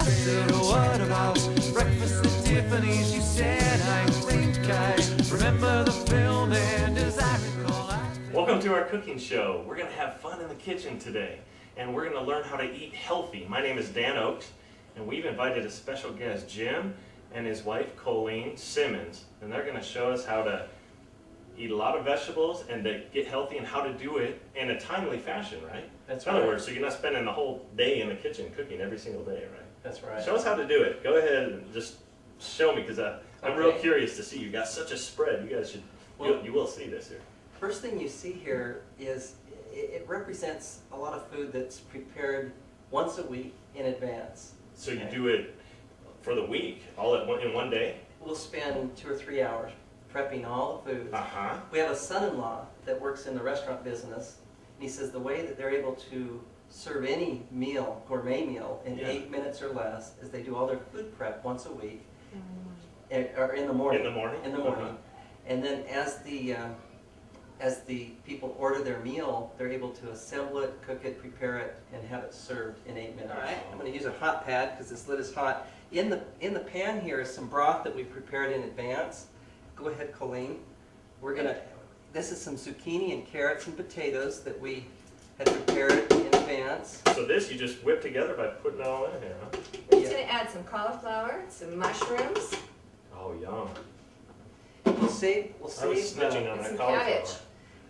said, what about breakfast at Tiffany's? You said, I think I remember the film, and as I recall, Welcome to our cooking show. We're going to have fun in the kitchen today, and we're going to learn how to eat healthy. My name is Dan Oakes, and we've invited a special guest, Jim, and his wife, Colleen Simmons, and they're going to show us how to eat a lot of vegetables and to get healthy and how to do it in a timely fashion, right? That's in right. other words, so you're not spending the whole day in the kitchen cooking every single day, right? That's right. Show us how to do it. Go ahead and just show me, because I'm real curious to see. You got such a spread. You guys should, you will see this here. First thing you see here is it represents a lot of food that's prepared once a week in advance. So you do it for the week, all in one day? We'll spend 2 or 3 hours prepping all the foods. Uh-huh. We have a son-in-law that works in the restaurant business, and he says the way that they're able to serve any meal, gourmet meal, in 8 minutes or less is they do all their food prep once a week, or in the morning. In the morning? In the morning. And then as the people order their meal, they're able to assemble it, cook it, prepare it, and have it served in 8 minutes. All right. I'm going to use a hot pad because this lid is hot. In the pan here is some broth that we prepared in advance. Go ahead, Colleen. This is some zucchini and carrots and potatoes that we had prepared in advance. So this you just whip together by putting it all in here, huh? We're just going to add some cauliflower, some mushrooms, Oh, yum. We'll save I was snitching on and that some cauliflower. cabbage.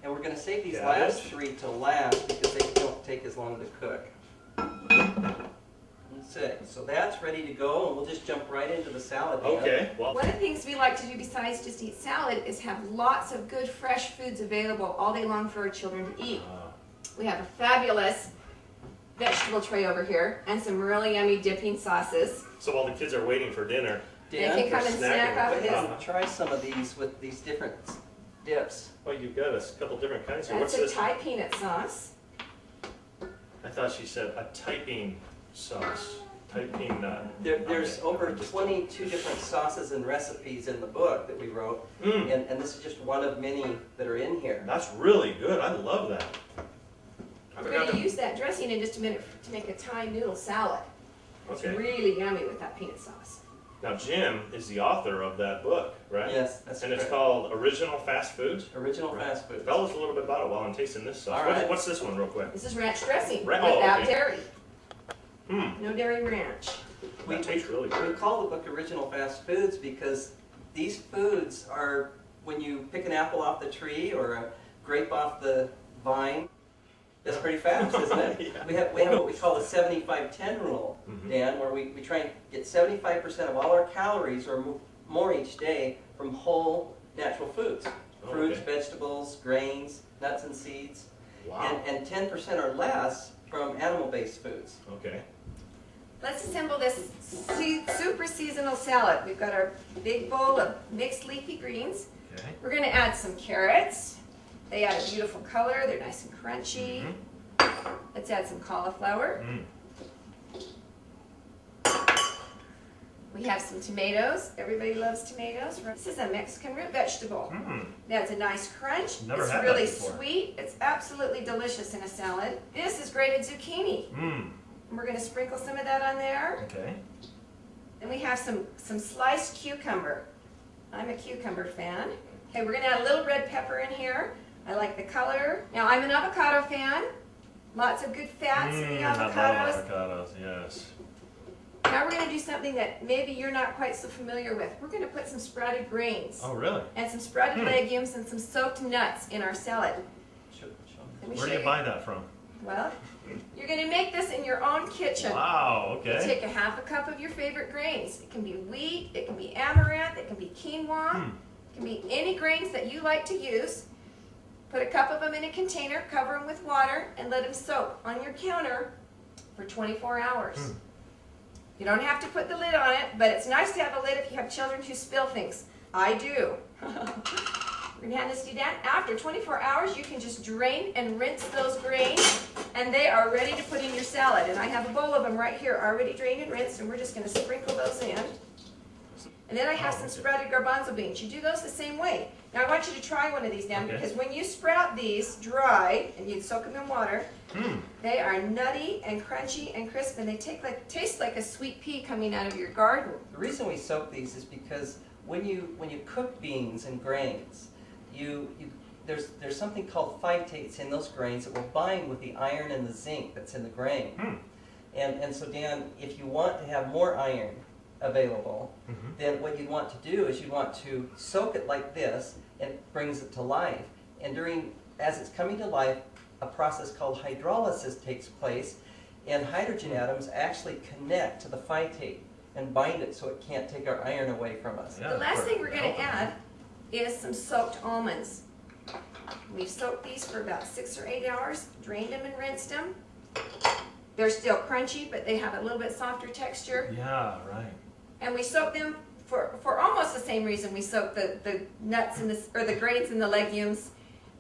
and we're going to save these Cabbage. last 3 to last because they don't take as long to cook. So that's ready to go, and we'll just jump right into the salad now. Okay, well, One of the things we like to do besides just eat salad is have lots of good fresh foods available all day long for our children to eat. We have a fabulous vegetable tray over here and some really yummy dipping sauces. so while the kids are waiting for dinner, They can come and snack snacking. off Go of ahead this. and try some of these with these different dips. well, you've got a couple different kinds here. That's What's a this? Thai peanut sauce. I thought she said a typing sauce. Typing, There's okay. over 22 different sauces and recipes in the book that we wrote, and this is just one of many that are in here. That's really good. I love that. I We're forgot going to to- use that dressing in just a minute to make a Thai noodle salad. It's Okay. really yummy with that peanut sauce. Now, Jim is the author of that book, right? Yes, that's And it's correct. called Original Fast Foods. Original fast food. Tell us a little bit about it while I'm tasting this sauce. All right. What's this one, real quick? This is ranch dressing Oh, without okay. dairy. Hmm. No dairy ranch. That tastes really We good. call the book Original Fast Foods because these foods are, when you pick an apple off the tree or a grape off the vine, that's pretty fast, isn't it? Yeah. We have what we call the 75-10 rule, Mhm. Dan, where we try and get 75% of all our calories or more each day from whole natural foods. Oh, Fruits, okay. vegetables, grains, nuts and seeds, Wow. and 10% or less from animal-based foods. Okay. Let's assemble this super seasonal salad. We've got our big bowl of mixed leafy greens. Okay. We're going to add some carrots. They add a beautiful color. They're nice and crunchy. Let's add some cauliflower. Mm. We have some tomatoes. Everybody loves tomatoes. This is a Mexican root vegetable. Mm. That's a nice crunch. Never it's had that really before. sweet. It's absolutely delicious in a salad. This is grated zucchini. Mm. And we're going to sprinkle some of that on there. Okay. Then we have some sliced cucumber. I'm a cucumber fan. Okay, we're going to add a little red pepper in here. I like the color. Now, I'm an avocado fan. Lots of good fats in the I love avocados. avocados, yes. Now we're going to do something that maybe you're not quite so familiar with. We're going to put some sprouted grains Oh, really? and some sprouted legumes and some soaked nuts in our salad. Let me Where show do you buy that from? Well, you're going to make this in your own kitchen. Wow, You okay. take a ½ cup of your favorite grains. It can be wheat, it can be amaranth, it can be quinoa, it can be any grains that you like to use. Put a cup of them in a container, cover them with water, and let them soak on your counter for 24 hours. You don't have to put the lid on it, but it's nice to have a lid if you have children who spill things. I do. We're going to have this do that. After 24 hours, you can just drain and rinse those grains, and they are ready to put in your salad. And I have a bowl of them right here already drained and rinsed, and we're just going to sprinkle those in. And then I have some sprouted garbanzo beans. You do those the same way. Now I want you to try one of these, Dan, Okay. because when you sprout these dry and you soak them in water, they are nutty and crunchy and crisp, and they taste like a sweet pea coming out of your garden. The reason we soak these is because when you cook beans and grains, there's something called phytates in those grains that will bind with the iron and the zinc that's in the grain. And so Dan, if you want to have more iron available, then what you'd want to do is you'd want to soak it like this, and it brings it to life. And as it's coming to life, a process called hydrolysis takes place, and hydrogen atoms actually connect to the phytate and bind it so it can't take our iron away from us. Yeah, The last thing we're going perfect. to add is some soaked almonds. We've soaked these for about 6 or 8 hours, drained them and rinsed them. They're still crunchy, but they have a little bit softer texture. Yeah, right. And we soak them for almost the same reason we soak the nuts and the grains and the legumes.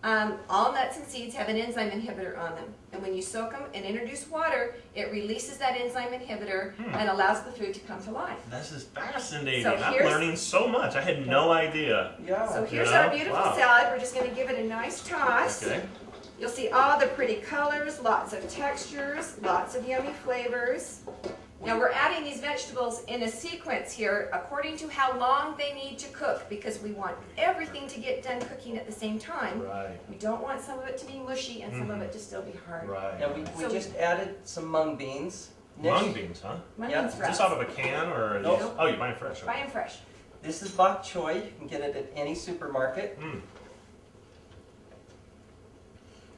All nuts and seeds have an enzyme inhibitor on them. And when you soak them and introduce water, it releases that enzyme inhibitor and allows the food to come to life. This is fascinating. So I'm here's- learning so much. I had no idea. Yeah. So here's Yeah, our beautiful wow. salad. We're just going to give it a nice toss. Okay. You'll see all the pretty colors, lots of textures, lots of yummy flavors. Now we're adding these vegetables in a sequence here according to how long they need to cook, because we want everything to get done cooking at the same time. Right. We don't want some of it to be mushy and some of it to still be hard. Right. Now we So- just added some mung beans. Next- Mung beans, huh? Mung Yeah. beans Is for this us. out of a can or? Are Nope. these- Oh, you buy them fresh. Buy Okay. them fresh. This is bok choy. You can get it at any supermarket.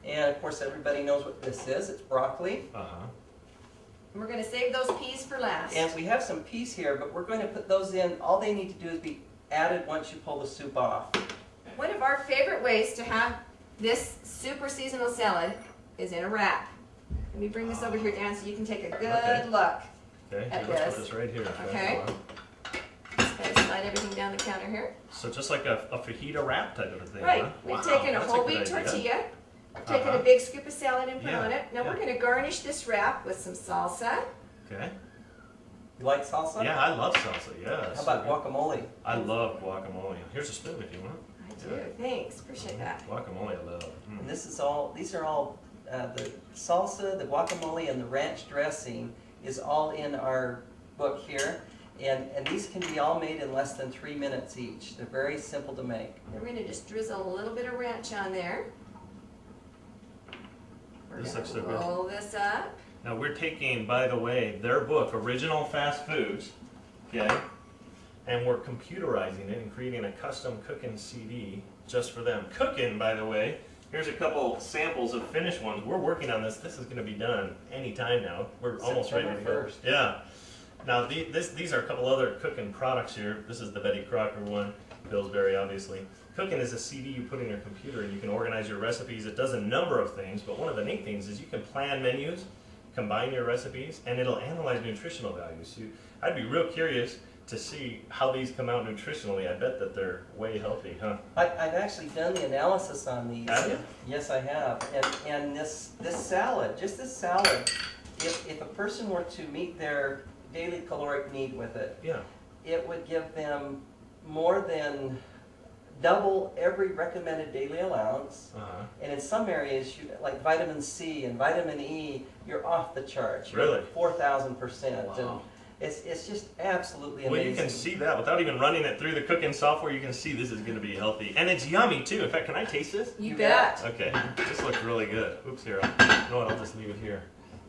And of course, everybody knows what this is. It's broccoli. Uh-huh. And we're going to save those peas for last. And we have some peas here, but we're going to put those in. All they need to do is be added once you pull the soup off. One of our favorite ways to have this super seasonal salad is in a wrap. Let me bring this over here, Dan, so you can take a good Okay. look. Okay, At let's this. put this right here. Okay. Just kind of slide everything down the counter here. So just like a fajita wrap type of a thing, Right. huh? We've Wow, taken a that's whole good wheat idea. tortilla, taken Uh-huh. a big scoop of salad and put Yeah, on it. Now we're yeah. going to garnish this wrap with some salsa. Okay. You like salsa? Yeah, I love salsa, yeah. How about guacamole? I love guacamole. Here's a spoon if you want. I do. Thanks. Appreciate that. Guacamole I love. And these are all the salsa, the guacamole, and the ranch dressing is all in our book here. And these can be all made in less than 3 minutes each. They're very simple to make. We're going to just drizzle a little bit of ranch on there. We're This going looks to so good. roll this up. Now we're taking, by the way, their book, Original Fast Foods, okay? And we're computerizing it and creating a custom cooking CD just for them. Cooking, by the way, here's a couple samples of finished ones. We're working on this. This is going to be done anytime now. We're almost ready to September go. 1st. Yeah. Now these are a couple other cooking products here. This is the Betty Crocker one, Pillsbury obviously. Cooking is a CD you put in your computer and you can organize your recipes. It does a number of things, but one of the neat things is you can plan menus, combine your recipes, and it'll analyze nutritional values. I'd be real curious to see how these come out nutritionally. I bet that they're way healthy, huh? I've actually done the analysis on these. Have you? Yes, I have. And this salad, just this salad, if a person were to meet their daily caloric need with it, Yeah. it would give them more than double every recommended daily allowance. Uh-huh. And in some areas, like vitamin C and vitamin E, you're off the charts. You're Really? 4,000%. Wow. And it's just absolutely Well, amazing. you can see that without even running it through the cooking software. You can see this is going to be healthy, and it's yummy too. In fact, can I taste this? You You bet. Okay, this looks really good. Oops, here. You know what? I'll just leave it here.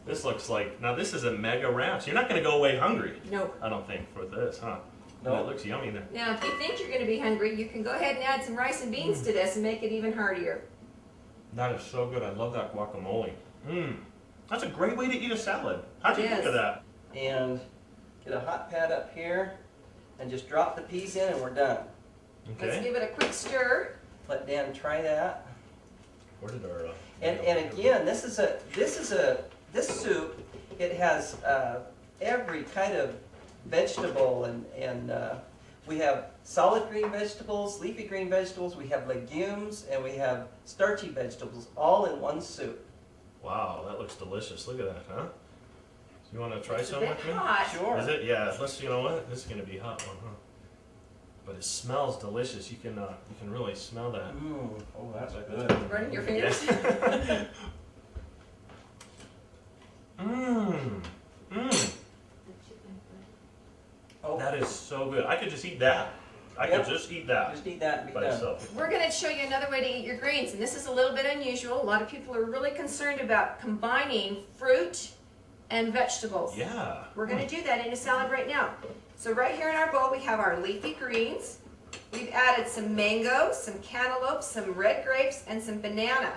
This looks like, now this is a mega wrap. So you're not going to go away hungry, No. I don't think, for this, huh? No. It looks yummy there. Now, if you think you're going to be hungry, you can go ahead and add some rice and beans to this and make it even heartier. That is so good. I love that guacamole. Mmm. That's a great way to eat a salad. How'd you think Yes. of that? And get a hot pad up here and just drop the peas in and we're done. Let's Okay. give it a quick stir. Let Dan try that. Where did our... And again, this soup, it has every kind of vegetable and we have solid green vegetables, leafy green vegetables, we have legumes, and we have starchy vegetables all in one soup. Wow, that looks delicious. Look at that, huh? You want to try It's a some bit with me? hot. Sure. Is it? Yeah. Let's. You know what? This is gonna be a hot one, huh? but it smells delicious. You can really smell that. Oh, that's good. Burning your fingers? Yeah. Oh, That is so good. I could just eat that. I could Yep. just eat that just eat that and be by done. itself. We're going to show you another way to eat your greens, and this is a little bit unusual. A lot of people are really concerned about combining fruit and vegetables. Yeah. We're going to do that in a salad right now. So right here in our bowl we have our leafy greens. We've added some mango, some cantaloupe, some red grapes, and some banana.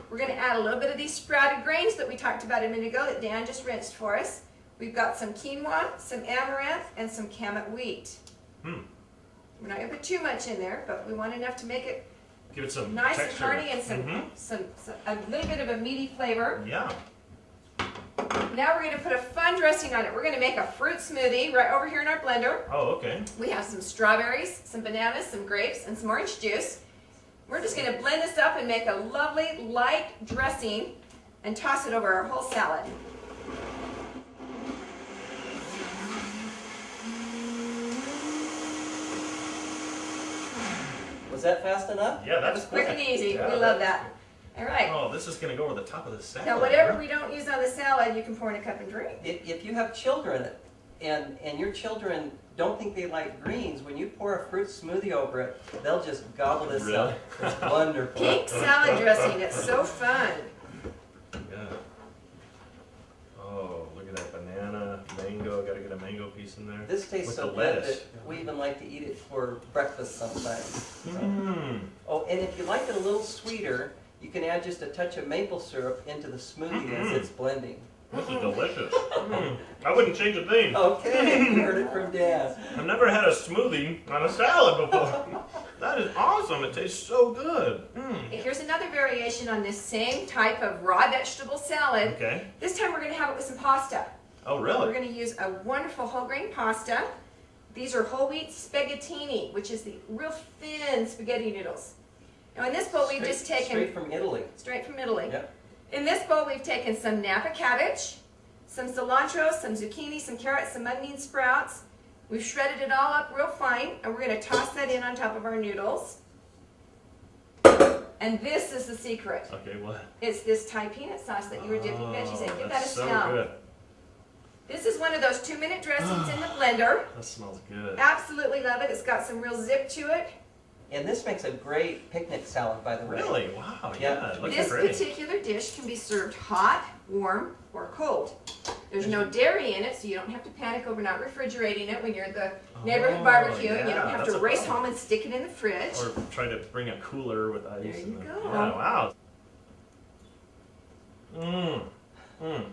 We're going to add a little bit of these sprouted grains that we talked about a minute ago that Dan just rinsed for us. We've got some quinoa, some amaranth, and some kamut wheat. We're not going to put too much in there, but we want enough to make it Give it some nice texture. and hearty and some a little bit of a meaty flavor. Yeah. Now we're going to put a fun dressing on it. We're going to make a fruit smoothie right over here in our blender. Oh, okay. We have some strawberries, some bananas, some grapes, and some orange juice. We're just going to blend this up and make a lovely light dressing and toss it over our whole salad. Was that fast enough? Yeah, That that's was quick and easy. Yeah, We love that. All right. Oh, this is gonna go over the top of the salad. Now whatever we don't use on the salad, you can pour in a cup and drink. If you have children and your children don't think they like greens, when you pour a fruit smoothie over it, they'll just gobble this up. It's wonderful. Pink salad dressing. It's so fun. Yeah. Oh, look at that banana, mango. Gotta get a mango piece in there. This tastes With so the good lettuce. that we even like to eat it for breakfast sometimes. Mmm. Oh, and if you like it a little sweeter, you can add just a touch of maple syrup into the smoothie as it's blending. This is delicious. I wouldn't change a thing. Okay, you heard it from Dad. I've never had a smoothie on a salad before. That is awesome. It tastes so good. Here's another variation on this same type of raw vegetable salad. Okay. This time we're going to have it with some pasta. Oh, We're really? going to use a wonderful whole grain pasta. These are whole wheat spaghettini, which is the real thin spaghetti noodles. Now in this bowl we've just taken, Straight from Italy. straight from Italy. Yep. In this bowl we've taken some Napa cabbage, some cilantro, some zucchini, some carrots, some mung bean sprouts. We've shredded it all up real fine, and we're going to toss that in on top of our noodles. And this is the secret. Okay, what? It's this Thai peanut sauce that you were dipping veggies in. Give that a That's so smell. good. This is one of those 2-minute dressings in the blender. That smells good. Absolutely love it. It's got some real zip to it. And this makes a great picnic salad, by the way. Really? Wow. Yeah. Yeah. It looks This great. particular dish can be served hot, warm, or cold. There's no dairy in it, so you don't have to panic over not refrigerating it when you're at the neighborhood Oh, barbecue. And you yeah, don't have that's to a race problem. home and stick it in the fridge. Or try to bring a cooler with ice. There you and go. Yeah, wow. Mmm. Mmm.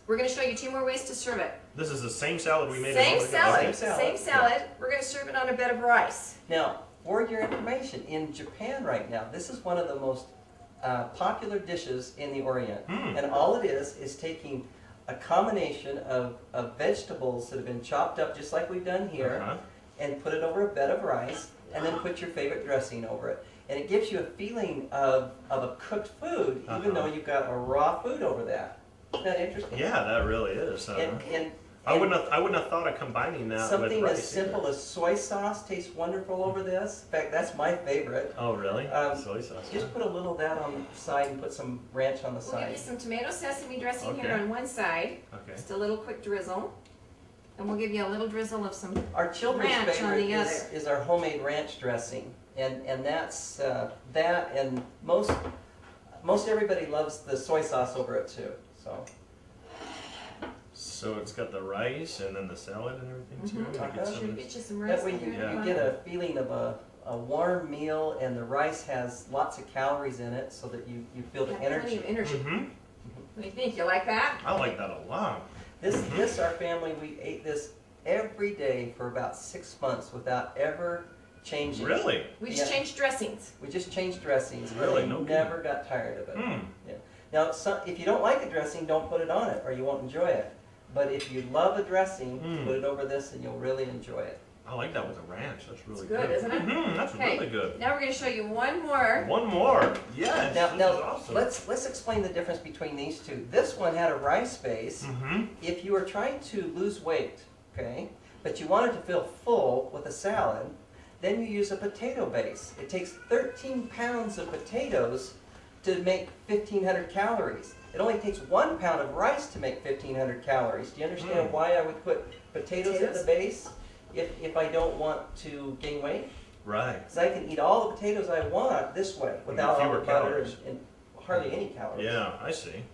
We're going to show you 2 more ways to serve it. This is the same salad we made. a Same moment ago. salad, Okay. same salad. We're going to serve it on a bed of rice. Now, for your information, in Japan right now, this is one of the most popular dishes in the Orient. And all it is taking a combination of vegetables that have been chopped up just like we've done here, Uh-huh. and put it over a bed of rice, and then put your favorite dressing over it. And it gives you a feeling of a cooked food, even though you've got a raw food over that. Isn't that interesting? Yeah, that really is. And I wouldn't have thought of combining that with something rice as simple either. as soy sauce tastes wonderful over this. In fact, that's my favorite. Oh, really? Soy sauce. Just put a little of that on the side and put some ranch on the We'll give you side. some tomato sesame dressing here Okay. on one side. Okay. Just a little quick drizzle. And we'll give you a little drizzle of some. Our children's Ranch on favorite the is our homemade ranch dressing. And that's that, and most everybody loves the soy sauce over it too. So it's got the rice and then the salad and everything too. Mhm. Get some Should of we this- get you some rice That way in you, here? you get a feeling of a warm meal, and the rice has lots of calories in it, so that you feel the Got plenty energy. of energy. Mhm. What do you think? You like that? I like that a lot. This our family, we ate this every day for about 6 months without ever changing. Really? We just Yeah. changed dressings. We just changed dressings. Really? And No we kidding. never got tired of it. Hmm. Now, if you don't like a dressing, don't put it on it, or you won't enjoy it. But if you love a dressing, Mm. put it over this, and you'll really enjoy it. I like that with the ranch. That's really It's good, isn't it? That's Okay. really good. Now we're going to show you one more. One more. Yes. Now, this now is awesome. let's explain the difference between these two. This one had a rice base. Mm-hmm. If you are trying to lose weight, okay, but you want it to feel full with a salad, then you use a potato base. It takes 13 pounds of potatoes to make 1,500 calories. It only takes 1 pound of rice to make 1,500 calories. Do you understand why I would put potatoes at the base if I don't want to gain weight? Right. Because I can eat all the potatoes I want this way without all the butter and hardly any calories. Yeah, I see.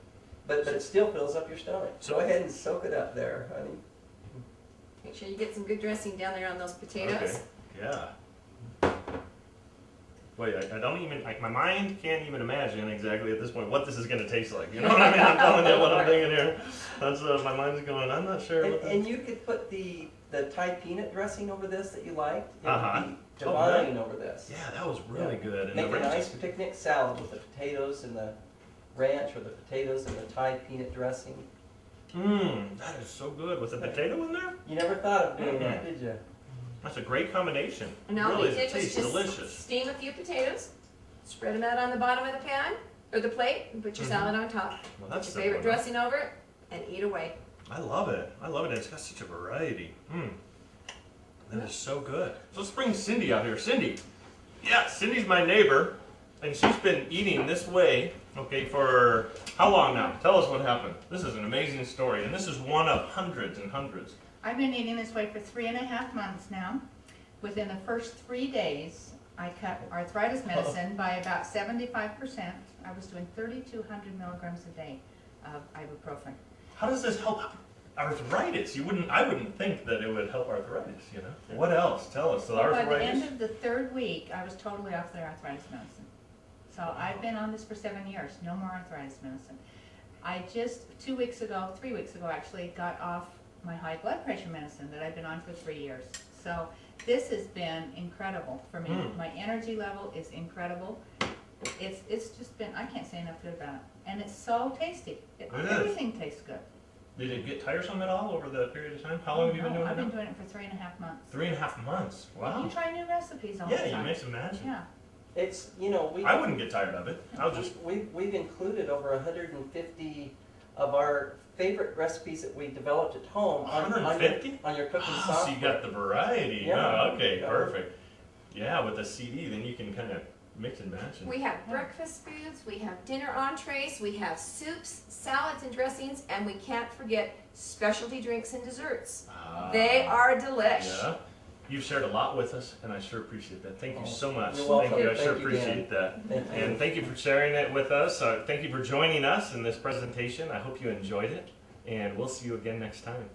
But it still fills up your stomach. So go ahead and soak it up there, honey. Make sure you get some good dressing down there on those potatoes. Okay. Yeah. Wait, I don't even, my mind can't even imagine exactly at this point what this is going to taste like. You know what I mean? I'm telling you what I'm thinking here. That's my mind's going, I'm not sure what And you could put the Thai peanut dressing over this that you liked. It Uh-huh. would be divine over this. Yeah, that was really good. And Make the a nice ranch- picnic salad with the potatoes and the ranch, or the potatoes and the Thai peanut dressing. That is so good. With the potato in there? You never thought of doing that, did you? That's a great combination. And all Really, we it did was tastes just delicious. steam a few potatoes, spread them out on the bottom of the pan, or the plate, and put your salad on top. Well, Put that's your simple favorite enough. dressing over it, and eat away. I love it. I love it. It's got such a variety. That is so good. So let's bring Cindy out here. Cindy. Yeah, Cindy's my neighbor, and she's been eating this way, okay, for how long now? Tell us what happened. This is an amazing story, and this is one of hundreds and hundreds. I've been eating this way for 3.5 months now. Within the first 3 days, I cut arthritis medicine by about 75%. I was doing 3,200 milligrams a day of ibuprofen. How does this help arthritis? I wouldn't think that it would help arthritis, you know? What else? Tell us. So Well, by the arthritis. end of the 3rd week, I was totally off the arthritis medicine. So I've been on this for 7 years, no more arthritis medicine. I just 3 weeks ago actually, got off my high blood pressure medicine that I've been on for 3 years. So this has been incredible for me. My energy level is incredible. It's just been, I can't say enough good about it. And it's so tasty. It is. Everything tastes good. Did it get tiresome at all over the period of time? How long have you been doing I've it been now? doing it for 3.5 months. 3.5 months. Wow. You try new recipes all the Yeah, time. you make imagine. Yeah. It's, I wouldn't get tired of it. I'll just. we've included over 150 of our favorite recipes that we developed at home on 150? on your cooking Oh, software. so you got the variety. Yeah. Oh, okay, Yeah. perfect. Yeah, with the CD, then you can kind of mix and match. We have breakfast foods, we have dinner entrees, we have soups, salads, and dressings, and we can't forget specialty drinks and desserts. They are delish. Yeah. You've shared a lot with us, and I sure appreciate that. Thank you so much. You're welcome. Thank you. I Thank sure you, appreciate that. Thank you. And thank you for sharing it with us. Thank you for joining us in this presentation. I hope you enjoyed it, and we'll see you again next time.